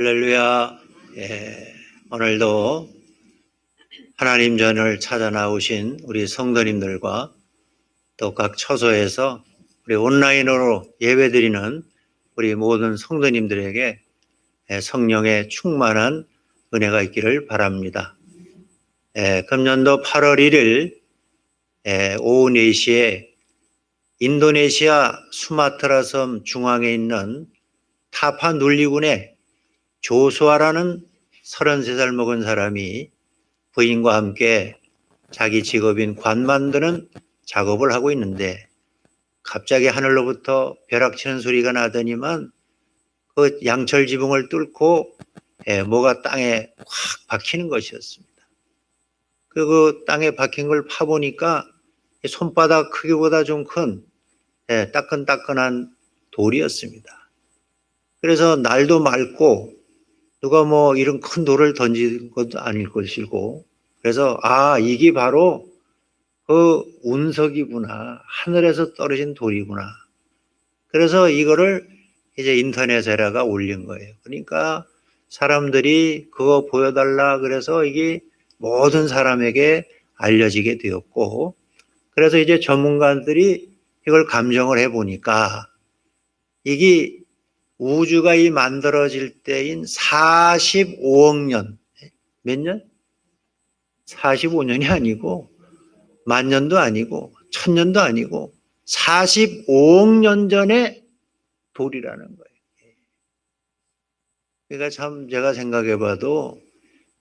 할렐루야. 오늘도 하나님 전을 찾아 나오신 우리 성도님들과 또 각 처소에서 우리 온라인으로 예배드리는 우리 모든 성도님들에게 성령의 충만한 은혜가 있기를 바랍니다. 금년도 8월 1일 오후 4시에 인도네시아 수마트라 섬 중앙에 있는 타파눌리군에 조수아라는 33살 먹은 사람이 부인과 함께 자기 직업인 관 만드는 작업을 하고 있는데 갑자기 하늘로부터 벼락치는 소리가 나더니만 그 양철 지붕을 뚫고 뭐가 땅에 확 박히는 것이었습니다. 그 땅에 박힌 걸 파보니까 손바닥 크기보다 좀 큰 따끈따끈한 돌이었습니다. 그래서 날도 맑고 누가 뭐 이런 큰 돌을 던진 것도 아닐 것이고, 그래서 이게 바로 그 운석이구나, 하늘에서 떨어진 돌이구나. 그래서 이거를 이제 인터넷에다가 올린 거예요. 그러니까 사람들이 그거 보여달라 그래서 이게 모든 사람에게 알려지게 되었고, 그래서 이제 전문가들이 이걸 감정을 해보니까 이게 우주가 이 만들어질 때인 45억 년, 몇 년? 45년이 아니고, 만년도 아니고, 천년도 아니고, 45억 년 전에 돌이라는 거예요. 그러니까 참 제가 생각해 봐도,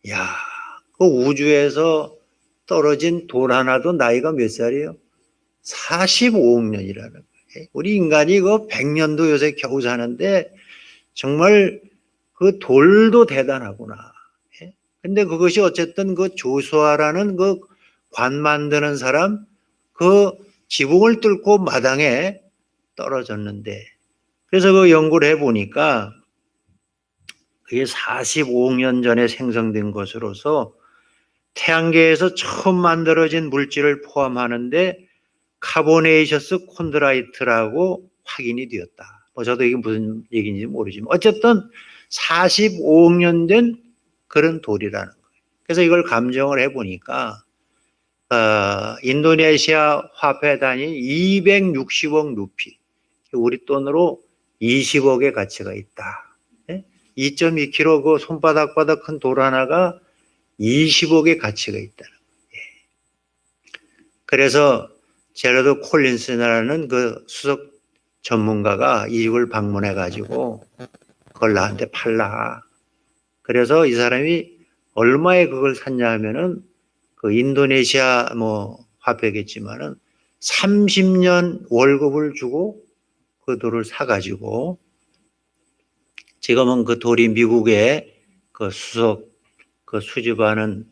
그 우주에서 떨어진 돌 하나도 나이가 몇 살이에요? 45억 년이라는 거예요. 우리 인간이 그 100년도 요새 겨우 사는데 정말 그 돌도 대단하구나. 근데 그것이 어쨌든 그 조수아라는 그 관 만드는 사람 그 지붕을 뚫고 마당에 떨어졌는데, 그래서 그 연구를 해보니까 그게 45억 년 전에 생성된 것으로서 태양계에서 처음 만들어진 물질을 포함하는데 카보네이셔스 콘드라이트라고 확인이 되었다. 저도 이게 무슨 얘기인지 모르지만 어쨌든 45억 년 된 그런 돌이라는 거예요. 그래서 이걸 감정을 해보니까 인도네시아 화폐 단위 260억 루피, 우리 돈으로 20억의 가치가 있다. 2.2kg 그 손바닥보다 큰 돌 하나가 20억의 가치가 있다는 거예요. 그래서 제러드 콜린스라는 그 수석 전문가가 이 집을 방문해 가지고 그걸 나한테 팔라. 그래서 이 사람이 얼마에 그걸 샀냐 하면은 그 인도네시아 뭐 화폐겠지만은 30년 월급을 주고 그 돌을 사 가지고 지금은 그 돌이 미국의 그 수석 그 수집하는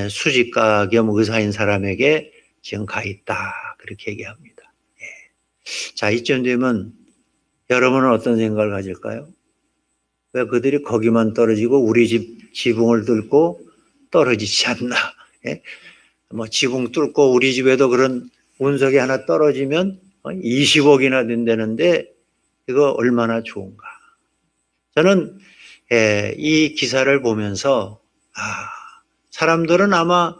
수집가 겸 의사인 사람에게 지금 가 있다. 그렇게 얘기합니다. 자, 이쯤 되면 여러분은 어떤 생각을 가질까요? 왜 그들이 거기만 떨어지고 우리 집 지붕을 뚫고 떨어지지 않나? 뭐 지붕 뚫고 우리 집에도 그런 운석이 하나 떨어지면 20억이나 된다는데 이거 얼마나 좋은가? 저는 이 기사를 보면서 사람들은 아마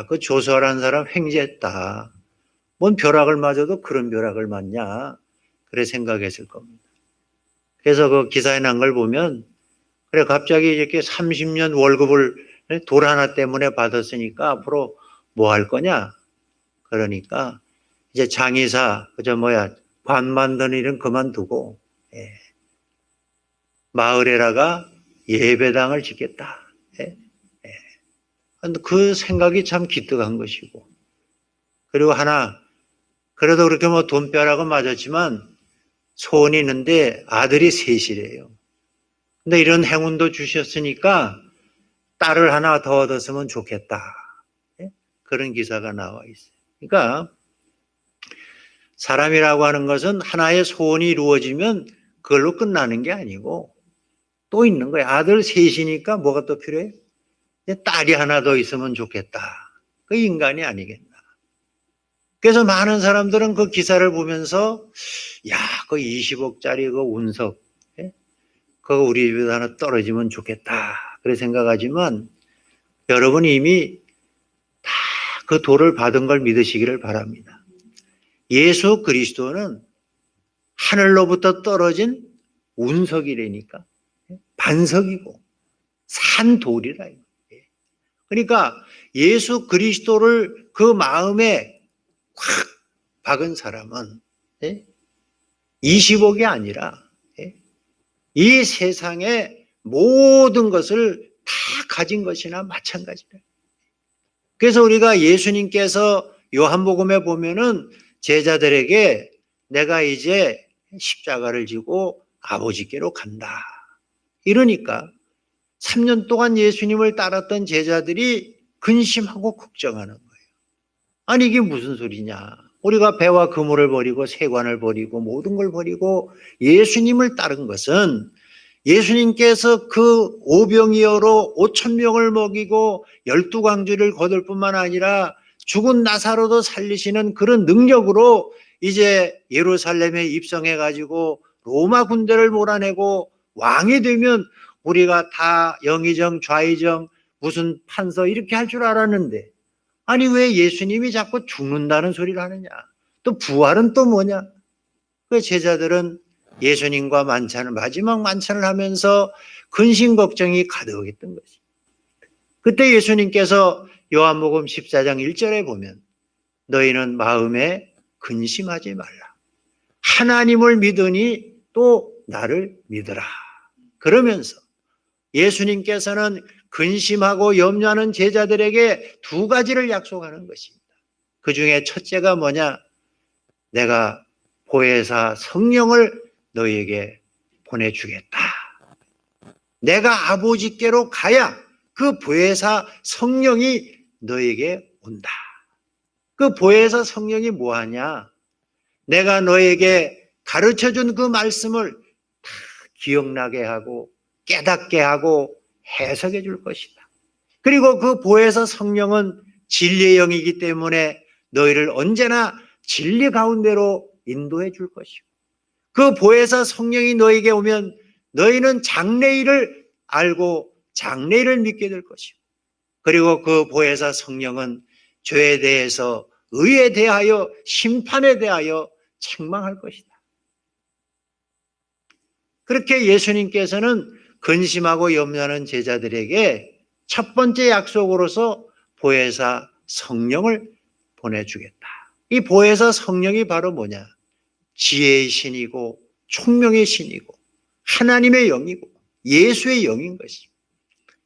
그 조수아라는 사람 횡재했다. 뭔 벼락을 맞아도 그런 벼락을 맞냐? 그래 생각했을 겁니다. 그래서 그 기사에 난 걸 보면 그래 갑자기 이렇게 30년 월급을 돌 하나 때문에 받았으니까 앞으로 뭐 할 거냐? 그러니까 이제 장의사 관 만드는 일은 그만두고 마을에다가 예배당을 짓겠다. 그 생각이 참 기특한 것이고, 그리고 하나 그래도 그렇게 뭐 돈벼락은 맞았지만 소원이 있는데 아들이 셋이래요. 근데 이런 행운도 주셨으니까 딸을 하나 더 얻었으면 좋겠다. 그런 기사가 나와 있어요. 그러니까 사람이라고 하는 것은 하나의 소원이 이루어지면 그걸로 끝나는 게 아니고 또 있는 거예요. 아들 셋이니까 뭐가 또 필요해? 딸이 하나 더 있으면 좋겠다. 그 인간이 아니겠나. 그래서 많은 사람들은 그 기사를 보면서 그 20억짜리 그 운석 그거 우리 집에도 하나 떨어지면 좋겠다. 그래 생각하지만 여러분이 이미 다 그 도를 받은 걸 믿으시기를 바랍니다. 예수 그리스도는 하늘로부터 떨어진 운석이라니까. 반석이고 산돌이라. 그러니까 예수 그리스도를 그 마음에 확 박은 사람은 20억이 아니라 이 세상의 모든 것을 다 가진 것이나 마찬가지다. 그래서 우리가 예수님께서 요한복음에 보면은 제자들에게 내가 이제 십자가를 지고 아버지께로 간다. 이러니까 3년 동안 예수님을 따랐던 제자들이 근심하고 걱정하는 거예요. 아니 이게 무슨 소리냐. 우리가 배와 그물을 버리고 세관을 버리고 모든 걸 버리고 예수님을 따른 것은 예수님께서 그 오병이어로 5,000명을 먹이고 12광주를 거둘 뿐만 아니라 죽은 나사로도 살리시는 그런 능력으로 이제 예루살렘에 입성해가지고 로마 군대를 몰아내고 왕이 되면 우리가 다 영의정 좌의정 무슨 판서 이렇게 할 줄 알았는데 아니 왜 예수님이 자꾸 죽는다는 소리를 하느냐. 또 부활은 또 뭐냐. 그 제자들은 예수님과 마지막 만찬을 하면서 근심 걱정이 가득했던 것입니다. 그때 예수님께서 요한복음 14장 1절에 보면 너희는 마음에 근심하지 말라. 하나님을 믿으니 또 나를 믿으라. 그러면서 예수님께서는 근심하고 염려하는 제자들에게 두 가지를 약속하는 것입니다. 그 중에 첫째가 뭐냐? 내가 보혜사 성령을 너희에게 보내주겠다. 내가 아버지께로 가야 그 보혜사 성령이 너희에게 온다. 그 보혜사 성령이 뭐하냐? 내가 너에게 가르쳐준 그 말씀을 다 기억나게 하고 깨닫게 하고 해석해 줄 것이다. 그리고 그 보혜사 성령은 진리의 영이기 때문에 너희를 언제나 진리 가운데로 인도해 줄 것이고 그 보혜사 성령이 너에게 오면 너희는 장래일을 알고 장래일을 믿게 될 것이고 그리고 그 보혜사 성령은 죄에 대해서 의에 대하여 심판에 대하여 책망할 것이다. 그렇게 예수님께서는 근심하고 염려하는 제자들에게 첫 번째 약속으로서 보혜사 성령을 보내주겠다. 이 보혜사 성령이 바로 뭐냐? 지혜의 신이고 총명의 신이고 하나님의 영이고 예수의 영인 것입니다.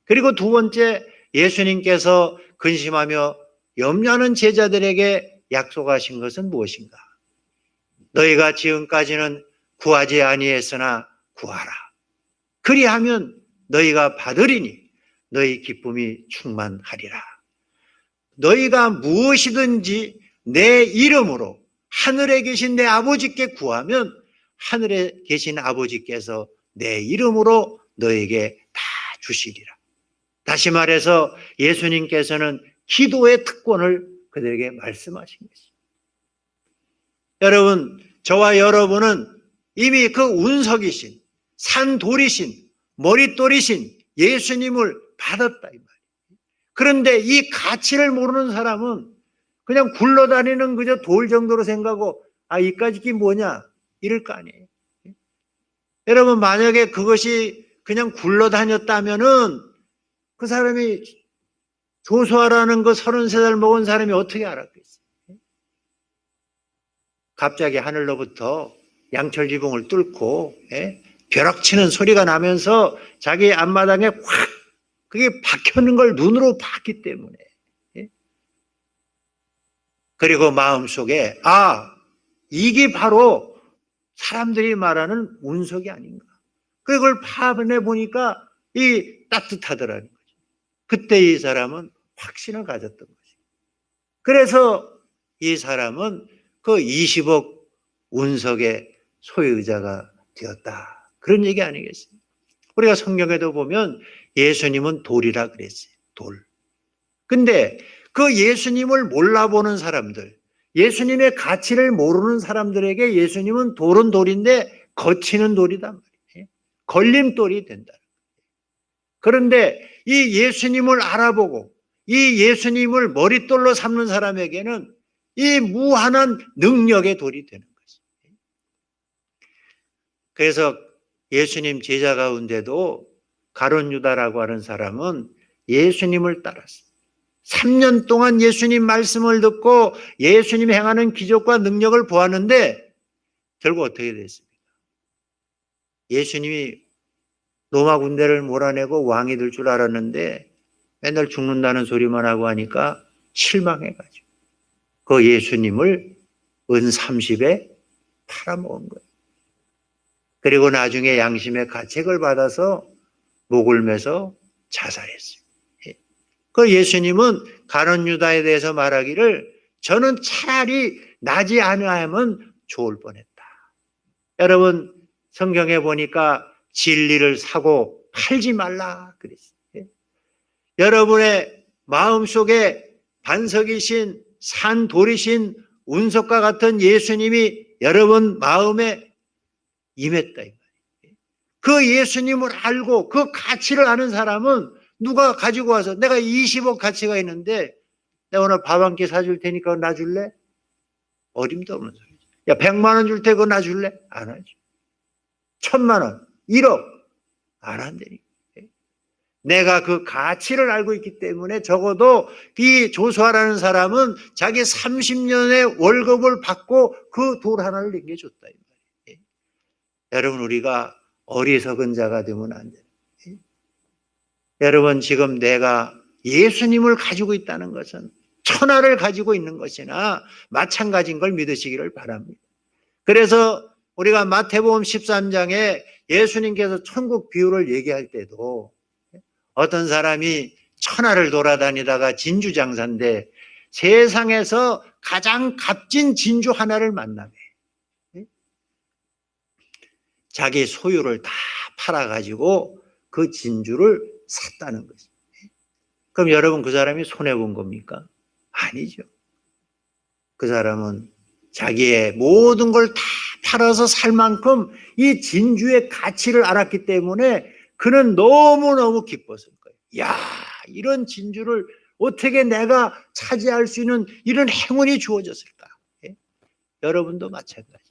그리고 두 번째 예수님께서 근심하며 염려하는 제자들에게 약속하신 것은 무엇인가? 너희가 지금까지는 구하지 아니했으나 구하라. 그리하면 너희가 받으리니 너희 기쁨이 충만하리라. 너희가 무엇이든지 내 이름으로 하늘에 계신 내 아버지께 구하면 하늘에 계신 아버지께서 내 이름으로 너에게 다 주시리라. 다시 말해서 예수님께서는 기도의 특권을 그들에게 말씀하신 것입니다. 여러분, 저와 여러분은 이미 그 운석이신 산돌이신 머릿돌이신 예수님을 받았다 이 말이에요. 그런데 이 가치를 모르는 사람은 그냥 굴러다니는 그저 돌 정도로 생각하고 이까짓 뭐냐 이럴 거 아니에요. 여러분 만약에 그것이 그냥 굴러다녔다면은 그 사람이 조수아라는 그 33살 먹은 사람이 어떻게 알았겠어요? 갑자기 하늘로부터 양철 지붕을 뚫고 벼락치는 소리가 나면서 자기 앞마당에 확 그게 박혀있는 걸 눈으로 봤기 때문에 그리고 마음속에 이게 바로 사람들이 말하는 운석이 아닌가. 그걸 파악해 보니까 이 따뜻하더라는 거죠. 그때 이 사람은 확신을 가졌던 거죠. 그래서 이 사람은 그 20억 운석의 소유자가 되었다. 그런 얘기 아니겠습니까? 우리가 성경에도 보면 예수님은 돌이라 그랬어요. 돌. 근데 그 예수님을 몰라보는 사람들, 예수님의 가치를 모르는 사람들에게 예수님은 돌은 돌인데 거치는 돌이단 말이에요. 걸림돌이 된다. 그런데 이 예수님을 알아보고 이 예수님을 머릿돌로 삼는 사람에게는 이 무한한 능력의 돌이 되는 것입니다. 그래서 예수님 제자 가운데도 가룟 유다라고 하는 사람은 예수님을 따랐어요. 3년 동안 예수님 말씀을 듣고 예수님이 행하는 기적과 능력을 보았는데 결국 어떻게 됐습니까? 예수님이 로마 군대를 몰아내고 왕이 될 줄 알았는데 맨날 죽는다는 소리만 하고 하니까 실망해가지고 그 예수님을 은 30에 팔아먹은 거예요. 그리고 나중에 양심의 가책을 받아서 목을 매서 자살했어요. 그 예수님은 가룟 유다에 대해서 말하기를 저는 차라리 나지 않으면 좋을 뻔했다. 여러분 성경에 보니까 진리를 사고 팔지 말라 그랬어요. 여러분의 마음속에 반석이신 산돌이신 운석과 같은 예수님이 여러분 마음에 임했다. 그 예수님을 알고 그 가치를 아는 사람은 누가 가지고 와서 내가 20억 가치가 있는데 내가 오늘 밥 한 끼 사줄 테니까 놔줄래? 어림도 없는 소리죠. 야 100만 원 줄 테고 놔줄래? 안 하죠. 1000만 원, 1억 안 한다니까. 내가 그 가치를 알고 있기 때문에 적어도 이 조수아라는 사람은 자기 30년의 월급을 받고 그 돌 하나를 남겨줬다. 이 말이에요. 여러분 우리가 어리석은 자가 되면 안 돼요. 여러분 지금 내가 예수님을 가지고 있다는 것은 천하를 가지고 있는 것이나 마찬가지인 걸 믿으시기를 바랍니다. 그래서 우리가 마태복음 13장에 예수님께서 천국 비유를 얘기할 때도 어떤 사람이 천하를 돌아다니다가 진주 장사인데 세상에서 가장 값진 진주 하나를 만나게 자기 소유를 다 팔아가지고 그 진주를 샀다는 것입니다. 그럼 여러분 그 사람이 손해본 겁니까? 아니죠. 그 사람은 자기의 모든 걸 다 팔아서 살 만큼 이 진주의 가치를 알았기 때문에 그는 너무너무 기뻤을 거예요. 야, 이런 진주를 어떻게 내가 차지할 수 있는 이런 행운이 주어졌을까? 예? 여러분도 마찬가지.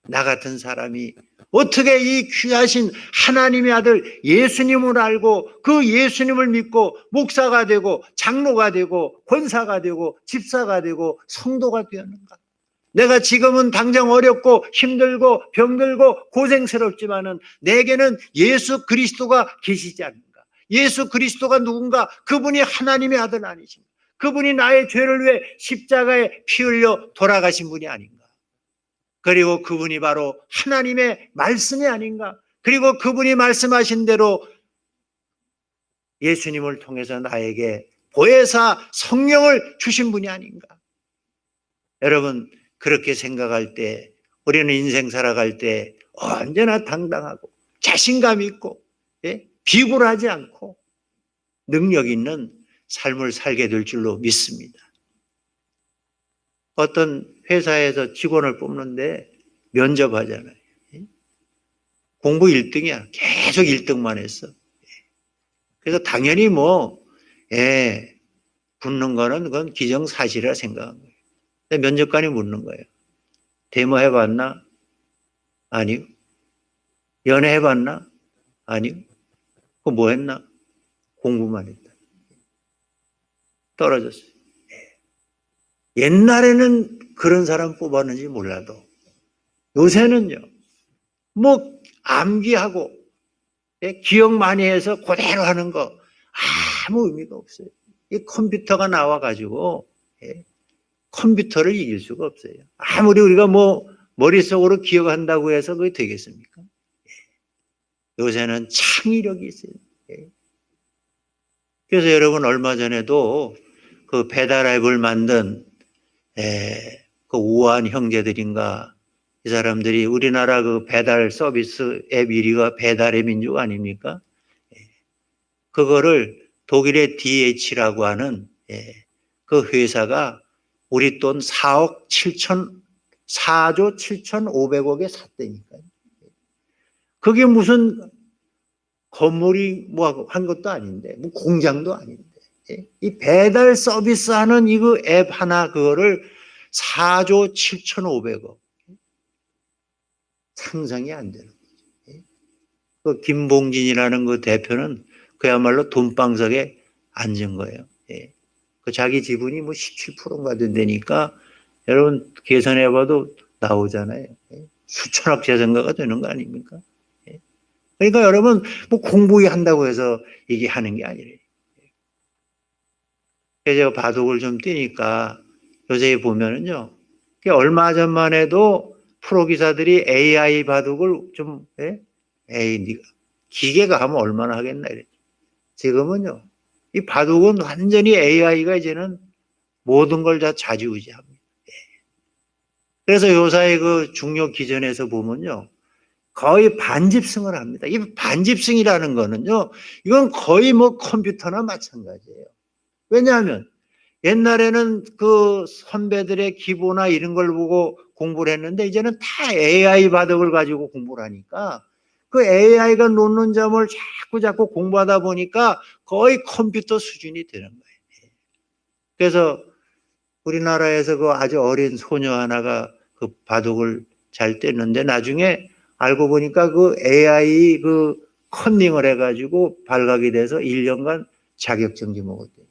나 같은 사람이 어떻게 이 귀하신 하나님의 아들 예수님을 알고 그 예수님을 믿고 목사가 되고 장로가 되고 권사가 되고 집사가 되고 성도가 되었는가? 내가 지금은 당장 어렵고 힘들고 병들고 고생스럽지만은 내게는 예수 그리스도가 계시지 않는가? 예수 그리스도가 누군가? 그분이 하나님의 아들 아니신가? 그분이 나의 죄를 위해 십자가에 피 흘려 돌아가신 분이 아닌가? 그리고 그분이 바로 하나님의 말씀이 아닌가? 그리고 그분이 말씀하신 대로 예수님을 통해서 나에게 보혜사 성령을 주신 분이 아닌가? 여러분 그렇게 생각할 때 우리는 인생 살아갈 때 언제나 당당하고 자신감 있고 비굴하지 않고 능력 있는 삶을 살게 될 줄로 믿습니다. 어떤 회사에서 직원을 뽑는데 면접하잖아요. 공부 1등이야. 계속 1등만 했어. 그래서 당연히 붙는 거는 그건 기정사실이라 생각한 거예요. 근데 면접관이 묻는 거예요. 데모 해봤나? 아니요. 연애 해봤나? 아니요. 그거 뭐 했나? 공부만 했다. 떨어졌어요. 옛날에는 그런 사람 뽑았는지 몰라도 요새는요, 암기하고 기억 많이 해서 그대로 하는 거 아무 의미가 없어요. 이 컴퓨터가 나와가지고 컴퓨터를 이길 수가 없어요. 아무리 우리가 머릿속으로 기억한다고 해서 그게 되겠습니까? 요새는 창의력이 있어요. 그래서 여러분 얼마 전에도 그 배달앱을 만든 그 우한 형제들인가 이 사람들이 우리나라 그 배달 서비스 앱 1위가 배달의 민족 아닙니까? 그거를 독일의 DH라고 하는 그 회사가 우리 돈 4조 7,500억에 샀다니까요. 그게 무슨 건물이 뭐 한 것도 아닌데, 뭐 공장도 아닌데, 예? 이 배달 서비스 하는 이거 앱 하나 그거를 4조 7,500억. 상상이 안 되는 거죠. 예? 그 김봉진이라는 그 대표는 그야말로 돈방석에 앉은 거예요. 예. 그 자기 지분이 뭐 17%인가 된다니까 여러분 계산해봐도 나오잖아요. 예. 수천억 재산가가 되는 거 아닙니까? 예. 그러니까 여러분 뭐 공부한다고 해서 이게 하는 게 아니래요. 그래서 제가 바둑을 좀 뛰니까 요새 보면은요. 얼마 전만 해도 프로 기사들이 AI 바둑을 좀 예? 에이, 기계가 하면 얼마나 하겠나 이랬죠. 지금은요. 이 바둑은 완전히 AI가 이제는 모든 걸 다 좌지우지합니다. 예. 그래서 요사이 그 중요 기전에서 보면요. 거의 반집승을 합니다. 이 반집승이라는 거는요. 이건 거의 뭐 컴퓨터나 마찬가지예요. 왜냐하면 옛날에는 그 선배들의 기보나 이런 걸 보고 공부를 했는데 이제는 다 AI 바둑을 가지고 공부를 하니까 그 AI가 놓는 점을 자꾸 공부하다 보니까 거의 컴퓨터 수준이 되는 거예요. 그래서 우리나라에서 그 아주 어린 소녀 하나가 그 바둑을 잘 뗐는데 나중에 알고 보니까 그 AI 그 컨닝을 해가지고 발각이 돼서 1년간 자격증지 먹었대요.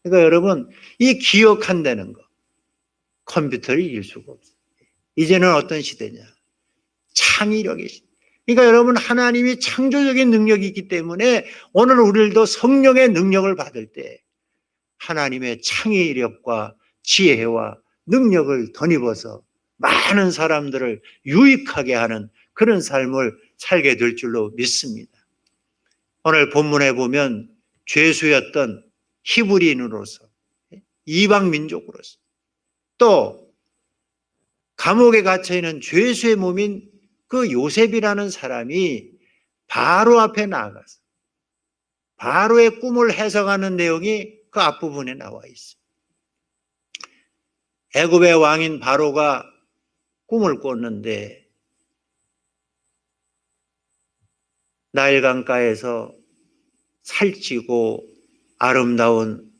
그러니까 여러분 이 기억한다는 거 컴퓨터를 이길 수가 없어요. 이제는 어떤 시대냐? 창의력의 시대. 그러니까 여러분 하나님이 창조적인 능력이 있기 때문에 오늘 우리들도 성령의 능력을 받을 때 하나님의 창의력과 지혜와 능력을 덧입어서 많은 사람들을 유익하게 하는 그런 삶을 살게 될 줄로 믿습니다. 오늘 본문에 보면 죄수였던 히브리인으로서 이방 민족으로서 또 감옥에 갇혀있는 죄수의 몸인 그 요셉이라는 사람이 바로 앞에 나아가서 바로의 꿈을 해석하는 내용이 그 앞부분에 나와 있어요. 애굽의 왕인 바로가 꿈을 꿨는데 나일강가에서 살찌고 아름다운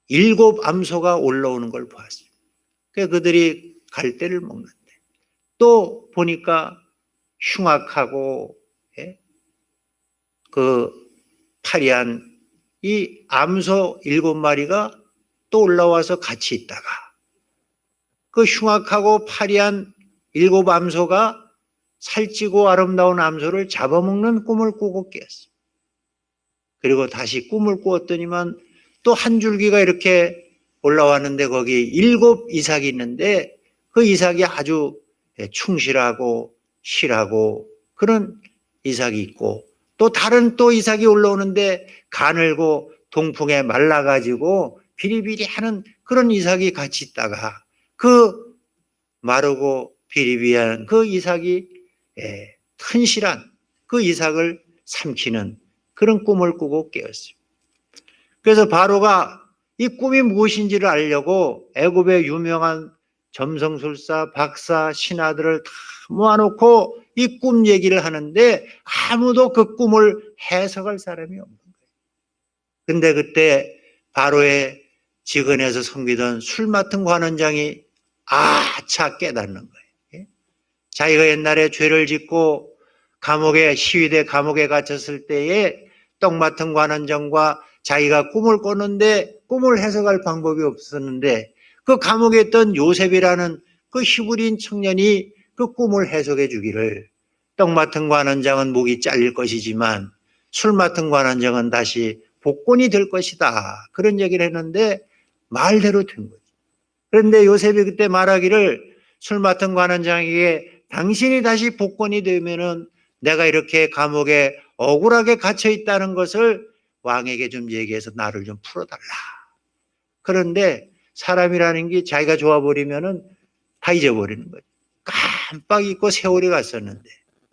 7 암소가 올라오는 걸 보았어요. 그래서 그들이 갈대를 먹는데 또 보니까 흉악하고 예? 그 파리한 이 암소 7마리가 또 올라와서 같이 있다가 그 흉악하고 파리한 7 암소가 살찌고 아름다운 암소를 잡아먹는 꿈을 꾸고 깼어요. 그리고 다시 꿈을 꾸었더니만 또 한 줄기가 이렇게 올라왔는데 거기 7 이삭이 있는데 그 이삭이 아주 충실하고 실하고 그런 이삭이 있고 또 다른 또 이삭이 올라오는데 가늘고 동풍에 말라가지고 비리비리하는 그런 이삭이 같이 있다가 그 마르고 비리비리한 그 이삭이 튼실한 그 이삭을 삼키는 그런 꿈을 꾸고 깨었어요. 그래서 바로가 이 꿈이 무엇인지를 알려고 애굽의 유명한 점성술사, 박사, 신하들을 다 모아놓고 이 꿈 얘기를 하는데 아무도 그 꿈을 해석할 사람이 없는 거예요. 근데 그때 바로의 직원에서 섬기던 술 맡은 관원장이 아차 깨닫는 거예요. 자기가 옛날에 죄를 짓고 감옥에 시위대 감옥에 갇혔을 때에 떡 맡은 관원장과 자기가 꿈을 꿨는데 꿈을 해석할 방법이 없었는데 그 감옥에 있던 요셉이라는 그 히브리인 청년이 그 꿈을 해석해 주기를 떡 맡은 관원장은 목이 잘릴 것이지만 술 맡은 관원장은 다시 복권이 될 것이다. 그런 얘기를 했는데 말대로 된 거죠. 그런데 요셉이 그때 말하기를 술 맡은 관원장에게 당신이 다시 복권이 되면은 내가 이렇게 감옥에 억울하게 갇혀 있다는 것을 왕에게 좀 얘기해서 나를 좀 풀어달라. 그런데 사람이라는 게 자기가 좋아버리면은 다 잊어버리는 거죠. 깜빡 잊고 세월이 갔었는데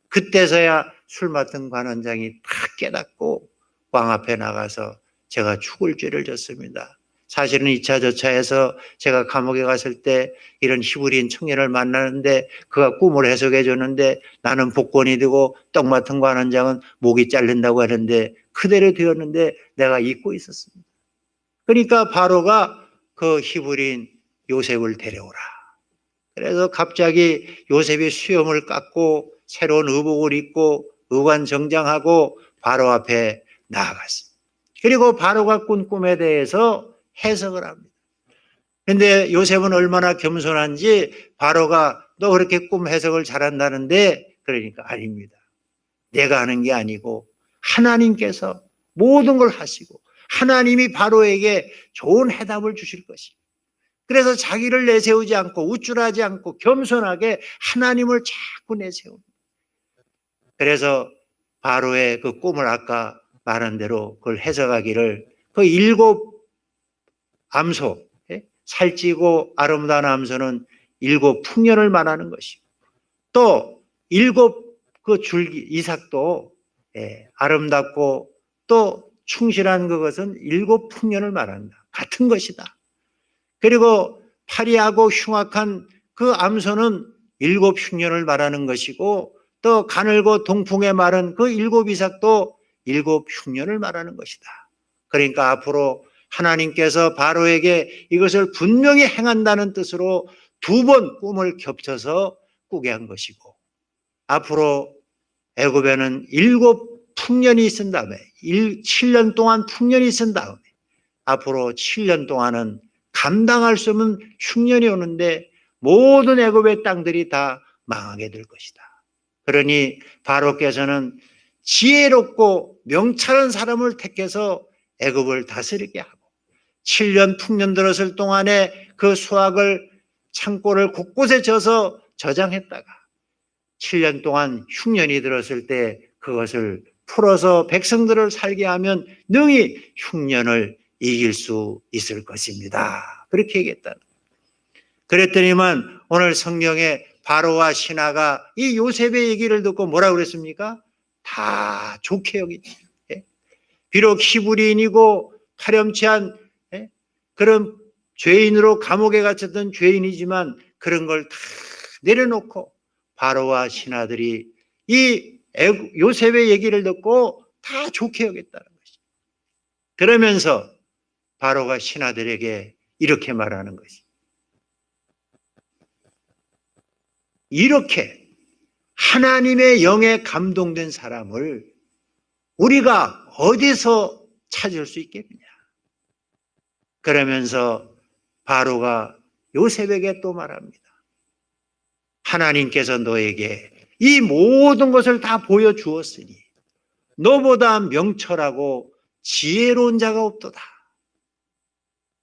그때서야 술 맡은 관원장이 다 깨닫고 왕 앞에 나가서 제가 죽을 죄를 졌습니다. 사실은 2차 저차에서 제가 감옥에 갔을 때 이런 히브리인 청년을 만나는데 그가 꿈을 해석해 줬는데 나는 복권이 되고 떡 같은 거 하는 장은 목이 잘린다고 하는데 그대로 되었는데 내가 잊고 있었습니다. 그러니까 바로가 그 히브리인 요셉을 데려오라. 그래서 갑자기 요셉이 수염을 깎고 새로운 의복을 입고 의관정장하고 바로 앞에 나아갔습니다. 그리고 바로가 꾼 꿈에 대해서 해석을 합니다. 그런데 요셉은 얼마나 겸손한지 바로가 너 그렇게 꿈 해석을 잘한다는데 그러니까 아닙니다. 내가 하는 게 아니고 하나님께서 모든 걸 하시고 하나님이 바로에게 좋은 해답을 주실 것입니다. 그래서 자기를 내세우지 않고 우쭐하지 않고 겸손하게 하나님을 자꾸 내세웁니다. 그래서 바로의 그 꿈을 아까 말한 대로 그걸 해석하기를 그 7 암소, 살찌고 아름다운 암소는 7 풍년을 말하는 것이고 또 7 그 줄기 이삭도 아름답고 또 충실한 그것은 7 풍년을 말한다. 같은 것이다. 그리고 파리하고 흉악한 그 암소는 7 흉년을 말하는 것이고 또 가늘고 동풍에 마른 그 7 이삭도 7 흉년을 말하는 것이다. 그러니까 앞으로 하나님께서 바로에게 이것을 분명히 행한다는 뜻으로 2번 꿈을 겹쳐서 꾸게 한 것이고 앞으로 애굽에는 7 풍년이 있은 다음에 7년 동안 풍년이 있은 다음에 앞으로 7년 동안은 감당할 수 없는 흉년이 오는데 모든 애굽의 땅들이 다 망하게 될 것이다. 그러니 바로께서는 지혜롭고 명철한 사람을 택해서 애굽을 다스리게 하고 7년 풍년 들었을 동안에 그 수확을 창고를 곳곳에 져서 저장했다가 7년 동안 흉년이 들었을 때 그것을 풀어서 백성들을 살게 하면 능히 흉년을 이길 수 있을 것입니다. 그렇게 얘기했다. 그랬더니만 오늘 성경에 바로와 신하가 이 요셉의 얘기를 듣고 뭐라고 그랬습니까? 다 좋게 여기죠. 비록 히브리인이고 파렴치한 그런 죄인으로 감옥에 갇혔던 죄인이지만 그런 걸 다 내려놓고 바로와 신하들이 이 요셉의 얘기를 듣고 다 좋게 여겼다는 것이죠. 그러면서 바로가 신하들에게 이렇게 말하는 것이죠. 이렇게 하나님의 영에 감동된 사람을 우리가 어디서 찾을 수 있겠느냐. 그러면서 바로가 요셉에게 또 말합니다. 하나님께서 너에게 이 모든 것을 다 보여주었으니 너보다 명철하고 지혜로운 자가 없도다.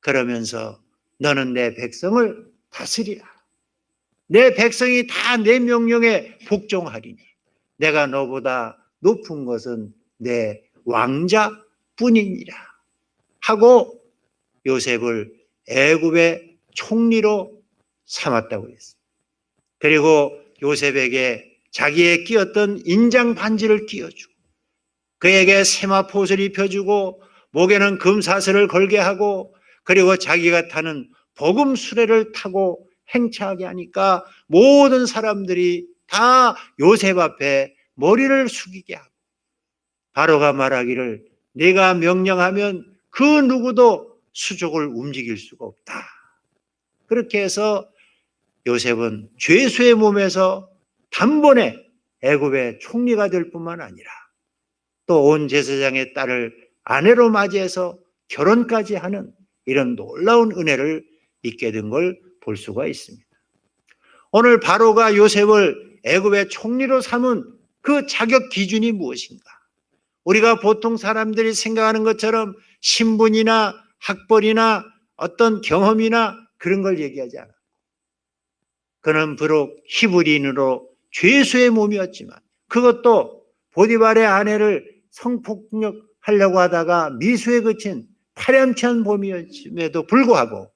그러면서 너는 내 백성을 다스리라. 내 백성이 다 내 명령에 복종하리니 내가 너보다 높은 것은 내 왕자뿐이니라 하고 요셉을 애굽의 총리로 삼았다고 했습니다. 그리고 요셉에게 자기의 끼었던 인장 반지를 끼워주고 그에게 세마포옷을 입혀주고 목에는 금사슬을 걸게 하고 그리고 자기가 타는 복음 수레를 타고 행차하게 하니까 모든 사람들이 다 요셉 앞에 머리를 숙이게 하고 바로가 말하기를 네가 명령하면 그 누구도 수족을 움직일 수가 없다. 그렇게 해서 요셉은 죄수의 몸에서 단번에 애굽의 총리가 될 뿐만 아니라 또 온 제사장의 딸을 아내로 맞이해서 결혼까지 하는 이런 놀라운 은혜를 입게 된 걸 볼 수가 있습니다. 오늘 바로가 요셉을 애굽의 총리로 삼은 그 자격 기준이 무엇인가? 우리가 보통 사람들이 생각하는 것처럼 신분이나 학벌이나 어떤 경험이나 그런 걸 얘기하지 않아. 그는 비록 히브리인으로 죄수의 몸이었지만 그것도 보디발의 아내를 성폭력하려고 하다가 미수에 그친 파렴치한 몸이었음에도 불구하고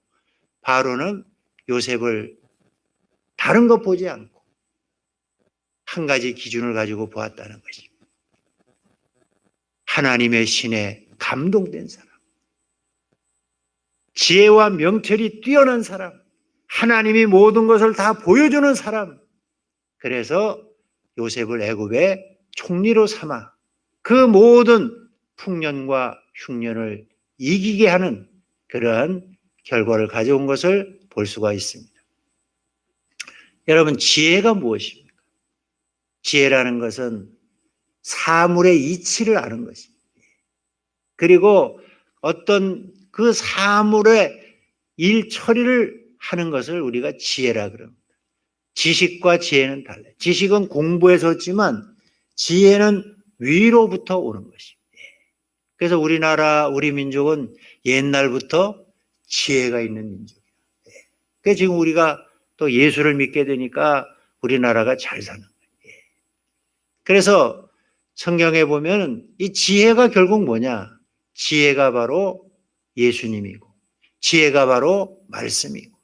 바로는 요셉을 다른 것 보지 않고 한 가지 기준을 가지고 보았다는 것입니다. 하나님의 신에 감동된 사람. 지혜와 명철이 뛰어난 사람, 하나님이 모든 것을 다 보여주는 사람. 그래서 요셉을 애굽의 총리로 삼아 그 모든 풍년과 흉년을 이기게 하는 그러한 결과를 가져온 것을 볼 수가 있습니다. 여러분, 지혜가 무엇입니까? 지혜라는 것은 사물의 이치를 아는 것입니다. 그리고 어떤 그 사물의 일 처리를 하는 것을 우리가 지혜라 그럽니다. 지식과 지혜는 달라요. 지식은 공부에서 얻지만 지혜는 위로부터 오는 것입니다. 그래서 우리 민족은 옛날부터 지혜가 있는 민족이에요. 그래서 지금 우리가 또 예수를 믿게 되니까 우리나라가 잘 사는 거예요. 그래서 성경에 보면 이 지혜가 결국 뭐냐? 지혜가 바로 예수님이고, 지혜가 바로 말씀이고,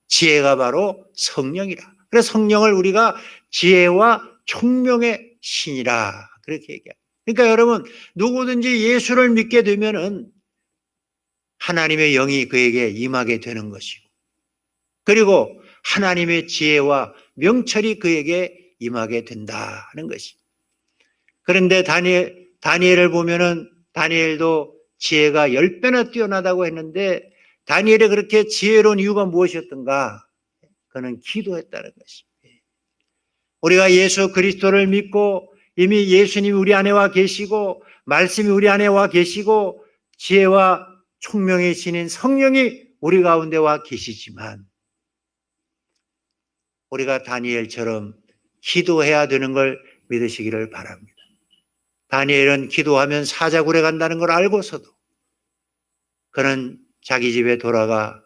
지혜가 바로 성령이라. 그래서 성령을 우리가 지혜와 총명의 신이라 그렇게 얘기합니다. 그러니까 여러분, 누구든지 예수를 믿게 되면은 하나님의 영이 그에게 임하게 되는 것이고, 그리고 하나님의 지혜와 명철이 그에게 임하게 된다는 것입니다. 그런데 다니엘을 보면은 다니엘도 지혜가 10배나 뛰어나다고 했는데 다니엘이 그렇게 지혜로운 이유가 무엇이었던가? 그는 기도했다는 것입니다. 우리가 예수 그리스도를 믿고 이미 예수님이 우리 안에 와 계시고 말씀이 우리 안에 와 계시고 지혜와 총명의 신인 성령이 우리 가운데 와 계시지만 우리가 다니엘처럼 기도해야 되는 걸 믿으시기를 바랍니다. 다니엘은 기도하면 사자굴에 간다는 걸 알고서도 그는 자기 집에 돌아가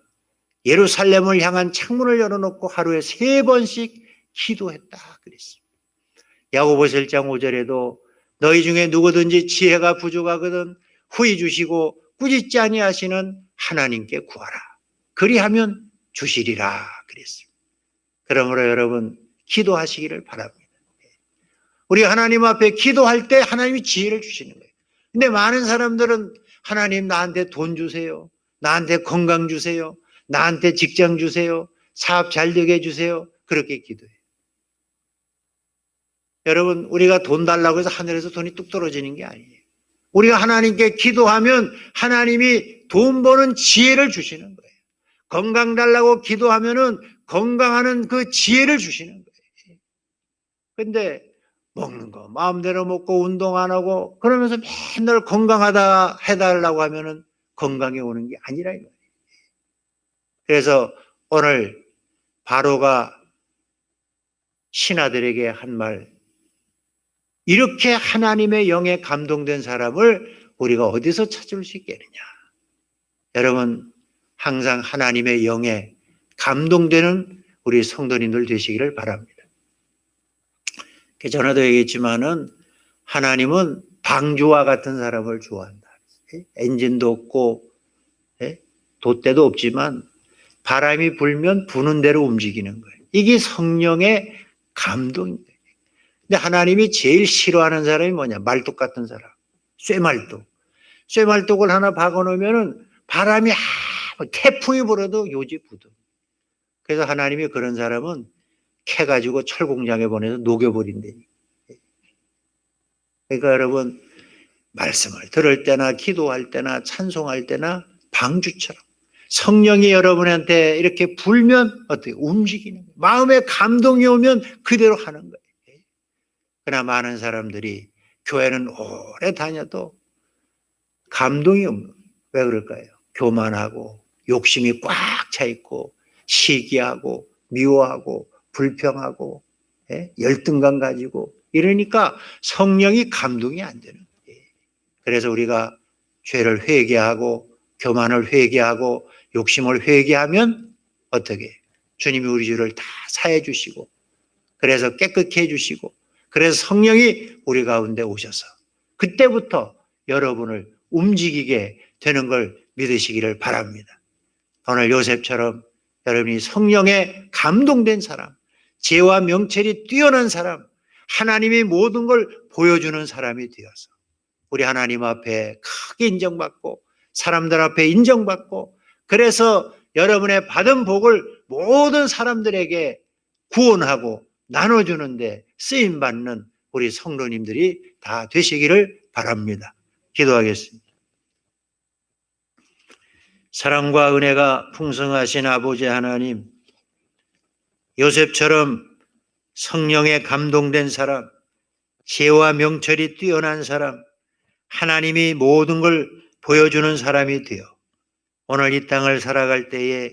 예루살렘을 향한 창문을 열어놓고 하루에 3번씩 기도했다 그랬습니다. 야고보서 1장 5절에도 너희 중에 누구든지 지혜가 부족하거든 후히 주시고 꾸짖지 아니하시는 하나님께 구하라. 그리하면 주시리라 그랬습니다. 그러므로 여러분 기도하시기를 바랍니다. 우리 하나님 앞에 기도할 때 하나님이 지혜를 주시는 거예요. 근데 많은 사람들은 하나님 나한테 돈 주세요. 나한테 건강 주세요. 나한테 직장 주세요. 사업 잘 되게 해주세요. 그렇게 기도해요. 여러분, 우리가 돈 달라고 해서 하늘에서 돈이 뚝 떨어지는 게 아니에요. 우리가 하나님께 기도하면 하나님이 돈 버는 지혜를 주시는 거예요. 건강 달라고 기도하면은 건강하는 그 지혜를 주시는 거예요. 근데 먹는 거 마음대로 먹고 운동 안 하고 그러면서 맨날 건강하다 해달라고 하면은 건강이 오는 게 아니라 이거예요. 그래서 오늘 바로가 신하들에게 한 말, 이렇게 하나님의 영에 감동된 사람을 우리가 어디서 찾을 수 있겠느냐. 여러분, 항상 하나님의 영에 감동되는 우리 성도님들 되시기를 바랍니다. 전에도 얘기했지만은 하나님은 방주와 같은 사람을 좋아한다. 엔진도 없고 돛대도 없지만 바람이 불면 부는 대로 움직이는 거예요. 이게 성령의 감동인 거예요. 근데 하나님이 제일 싫어하는 사람이 뭐냐? 말뚝 같은 사람. 쇠말뚝. 쇠말뚝을 하나 박아놓으면은 바람이 태풍이 불어도 요지 부도. 그래서 하나님이 그런 사람은 캐가지고 철공장에 보내서 녹여버린다니. 그러니까 여러분, 말씀을 들을 때나 기도할 때나 찬송할 때나 방주처럼 성령이 여러분한테 이렇게 불면 어떻게 움직이는 거예요. 마음에 감동이 오면 그대로 하는 거예요. 그러나 많은 사람들이 교회는 오래 다녀도 감동이 없는 거예요. 왜 그럴까요? 교만하고 욕심이 꽉 차 있고 시기하고 미워하고 불평하고 열등감 가지고 이러니까 성령이 감동이 안 되는 거예요. 그래서 우리가 죄를 회개하고 교만을 회개하고 욕심을 회개하면 어떻게? 주님이 우리 죄를 다 사해 주시고 그래서 깨끗게 해 주시고 그래서 성령이 우리 가운데 오셔서 그때부터 여러분을 움직이게 되는 걸 믿으시기를 바랍니다. 오늘 요셉처럼 여러분이 성령에 감동된 사람, 지혜와 명철이 뛰어난 사람, 하나님이 모든 걸 보여주는 사람이 되어서 우리 하나님 앞에 크게 인정받고 사람들 앞에 인정받고 그래서 여러분의 받은 복을 모든 사람들에게 구원하고 나눠주는데 쓰임받는 우리 성도님들이 다 되시기를 바랍니다. 기도하겠습니다. 사랑과 은혜가 풍성하신 아버지 하나님, 요셉처럼 성령에 감동된 사람, 지혜와 명철이 뛰어난 사람, 하나님이 모든 걸 보여주는 사람이 되어 오늘 이 땅을 살아갈 때에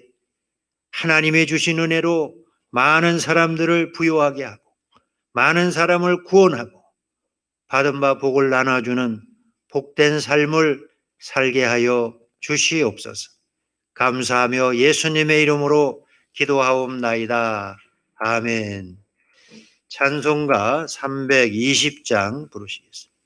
하나님이 주신 은혜로 많은 사람들을 부요하게 하고 많은 사람을 구원하고 받은 바 복을 나눠주는 복된 삶을 살게 하여 주시옵소서. 감사하며 예수님의 이름으로 기도하옵나이다. 아멘. 찬송가 320장 부르시겠습니다.